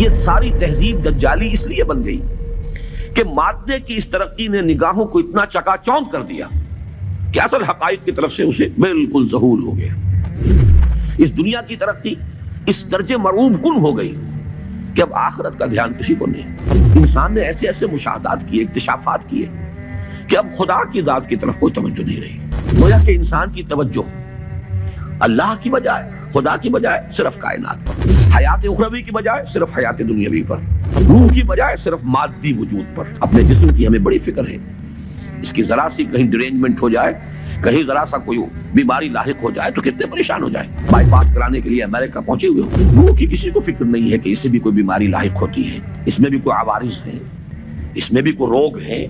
یہ ساری تہذیب دجالی اس لیے بن گئی کہ مادے کی اس ترقی نے نگاہوں کو اتنا چکا چوند کر دیا کہ اصل حقائق کی طرف سے اسے بالکل ذہول ہو گیا۔ اس دنیا کی ترقی اس درجے مرعوب کن ہو گئی کہ اب آخرت کا دھیان کسی کو نہیں۔ انسان نے ایسے ایسے مشاہدات کیے، اکتشافات کیے کہ اب خدا کی ذات کی طرف کوئی توجہ نہیں رہی۔ گویا کہ انسان کی توجہ اللہ کی بجائے، خدا کی بجائے صرف کائنات پر، حیات اخروی کی بجائے صرف حیات دنیاوی پر، روح کی بجائے صرف مادی وجود پر۔ اپنے جسم کی ہمیں بڑی فکر ہے، اس کی ذرا سی کہیں ڈرینجمنٹ ہو جائے، کہیں ذرا سا کوئی بیماری لاحق ہو جائے تو کتنے پریشان ہو جائیں۔ بائی پاس کرانے کے لیے امریکہ پہنچے ہوئے ہوں، روح کی کسی کو فکر نہیں ہے کہ اسے بھی کوئی بیماری لاحق ہوتی ہے، اس میں بھی کوئی عوارض ہیں، اس میں بھی کوئی روگ ہے۔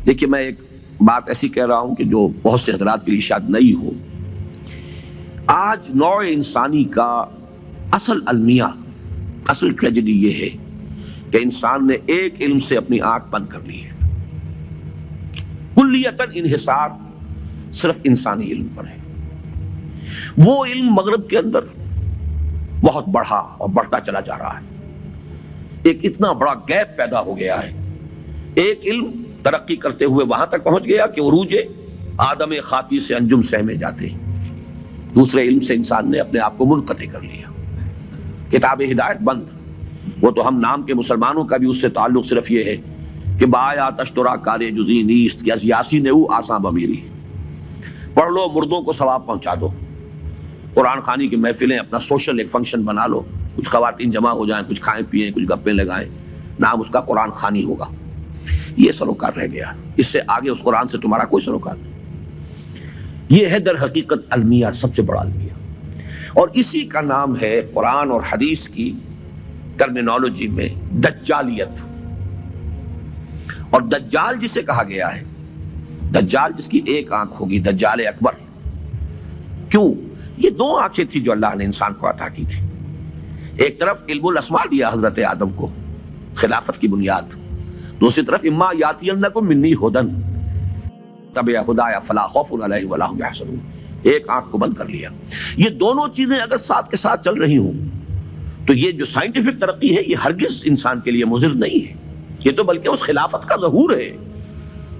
دیکھیے میں ایک بات ایسی کہہ رہا ہوں کہ جو بہت سے حضرات کے لیے شاید نئی ہو۔ آج نوع انسانی کا اصل المیہ، اصل ٹریجڈی یہ ہے کہ انسان نے ایک علم سے اپنی آنکھ بند کر لی ہے۔ کلیتاً انحصار صرف انسانی علم پر ہے۔ وہ علم مغرب کے اندر بہت بڑھا اور بڑھتا چلا جا رہا ہے۔ ایک اتنا بڑا گیپ پیدا ہو گیا ہے۔ ایک علم ترقی کرتے ہوئے وہاں تک پہنچ گیا کہ عروج آدم خاطی سے انجم سہمے جاتے ہیں۔ دوسرے علم سے انسان نے اپنے آپ کو منقطع کر لیا۔ کتاب ہدایت بند، وہ تو ہم نام کے مسلمانوں کا بھی اس سے تعلق صرف یہ ہے کہ بایا تشترا کارے جزی نیست یاسی نے آساں بمیری، پڑھ لو مردوں کو ثواب پہنچا دو۔ قرآن خوانی کی محفلیں اپنا سوشل ایک فنکشن بنا لو، کچھ خواتین جمع ہو جائیں، کچھ کھائیں پیئیں، کچھ گپیں لگائیں، نام اس کا قرآن خوانی ہوگا۔ یہ سروکار رہ گیا، اس سے آگے اس قرآن سے تمہارا کوئی سروکار نہیں۔ یہ ہے در حقیقت المیہ، سب سے بڑا المیہ، اور اسی کا نام ہے قرآن اور حدیث کی ٹرمینالوجی میں دجالیت۔ اور دجال جسے کہا گیا ہے، دجال جس کی ایک آنکھ ہوگی، دجال اکبر۔ کیوں؟ یہ دو آنکھیں تھی جو اللہ نے انسان کو عطا کی تھی۔ ایک طرف علم الاسماء دیا حضرت آدم کو، خلافت کی بنیاد، دوسری طرف اما یاتینکم منی ھدی تبع ہدایا فلا خوف علیہم ولا ھم یحزنون۔ ایک آنکھ کو بند کر لیا۔ یہ دونوں چیزیں اگر ساتھ کے ساتھ چل رہی ہوں تو یہ جو سائنٹیفک ترقی ہے یہ ہرگز انسان کے لیے مضر نہیں ہے، یہ تو بلکہ اس خلافت کا ظہور ہے۔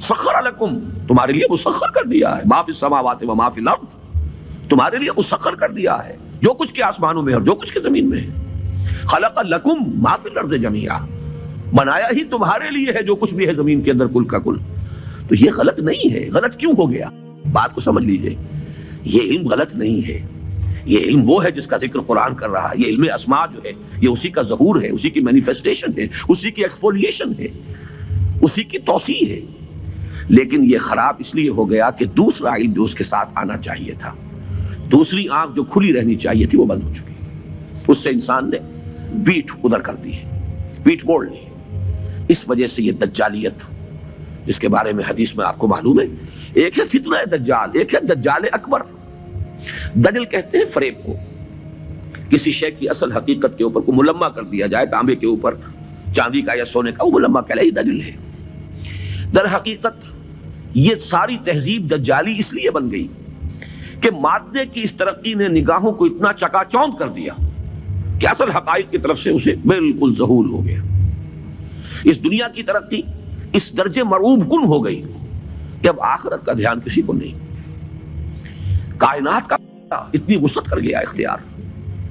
سخر لکم، تمہارے لیے مسخر کر دیا ہے، ما فی السماوات و ما فی الارض، تمہارے لیے مسخر کر دیا ہے جو کچھ کے آسمانوں میں اور جو کچھ کے زمین میں ہے۔ خلق لکم ما فی الارض جميعا، بنایا ہی تمہارے لیے ہے جو کچھ بھی ہے زمین کے اندر کل کا کل۔ تو یہ غلط نہیں ہے۔ غلط کیوں ہو گیا؟ بات کو سمجھ لیجئے، یہ علم غلط نہیں ہے۔ یہ علم وہ ہے جس کا ذکر قرآن کر رہا ہے۔ یہ علم اسماء جو ہے یہ اسی کا ظہور ہے، اسی کی مینیفیسٹیشن ہے، اسی کی ایکسفولیشن ہے، اسی کی توسیع ہے۔ لیکن یہ خراب اس لیے ہو گیا کہ دوسرا علم جو اس کے ساتھ آنا چاہیے تھا، دوسری آنکھ جو کھلی رہنی چاہیے تھی، وہ بند ہو چکی۔ اس سے انسان نے پیٹھ ادھر کر دی ہے، پیٹھ موڑ لی۔ اس وجہ سے یہ دجالیت، جس کے بارے میں حدیث میں آپ کو معلوم ہے، ایک ہے فتنہ دجال، ایک ہے دجال اکبر۔ دجل کہتے ہیں فریب کو، کسی شے کی اصل حقیقت کے اوپر کو ملمہ کر دیا جائے، تانبے کے اوپر چاندی کا یا سونے کا، وہ ملمہ کہلائی دجل ہے۔ در حقیقت یہ ساری تہذیب دجالی اس لیے بن گئی کہ مادے کی اس ترقی نے نگاہوں کو اتنا چکا چوند کر دیا کہ اصل حقائق کی طرف سے اسے بالکل ذہول ہو گیا۔ اس دنیا کی ترقی اس درجے مرعوب کن ہو گئی کہ اب آخرت کا دھیان کسی کو نہیں۔ کائنات کا اتنی وسعت کر گیا اختیار،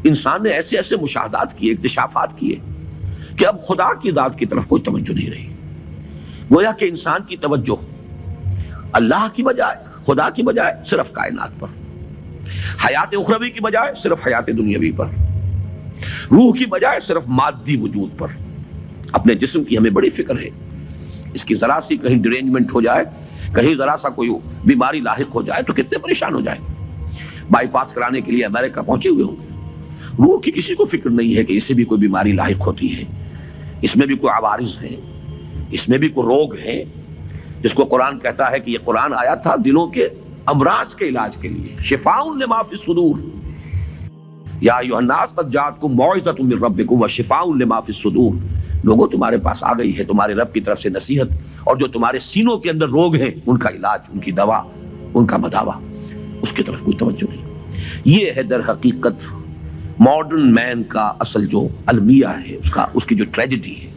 انسان نے ایسے ایسے مشاہدات کیے، اکتشافات کیے کہ اب خدا کی ذات کی طرف کوئی توجہ نہیں رہی۔ گویا کہ انسان کی توجہ اللہ کی بجائے، خدا کی بجائے صرف کائنات پر، حیات اخروی کی بجائے صرف حیات دنیاوی پر، روح کی بجائے صرف مادی وجود پر۔ اپنے جسم کی ہمیں بڑی فکر ہے، اس کی ذرا سی کہیں ڈرینجمنٹ ہو جائے، کہیں ذرا سا کوئی بیماری لاحق ہو جائے تو کتنے پریشان ہو جائیں۔ بائی پاس کرانے کے لیے امریکہ پہنچے ہوئے ہوں، روح کی کسی کو فکر نہیں ہے کہ اسے بھی کوئی بیماری لاحق ہوتی ہے، اس میں بھی کوئی عوارض ہیں، اس میں بھی کوئی روگ ہیں، جس کو قرآن کہتا ہے کہ یہ قرآن آیا تھا دلوں کے امراض کے علاج کے لیے، شفاء لما فی الصدور، یا ایھا الناس قد جاءتکم موعظۃ من ربکم وشفاء لما فی الصدور۔ لوگوں تمہارے پاس آ گئی ہے تمہارے رب کی طرف سے نصیحت، اور جو تمہارے سینوں کے اندر روگ ہیں ان کا علاج، ان کی دوا، ان کا مداوا، اس کی طرف کوئی توجہ نہیں۔ یہ ہے در حقیقت ماڈرن مین کا اصل جو المیہ ہے، اس کی جو ٹریجڈی ہے،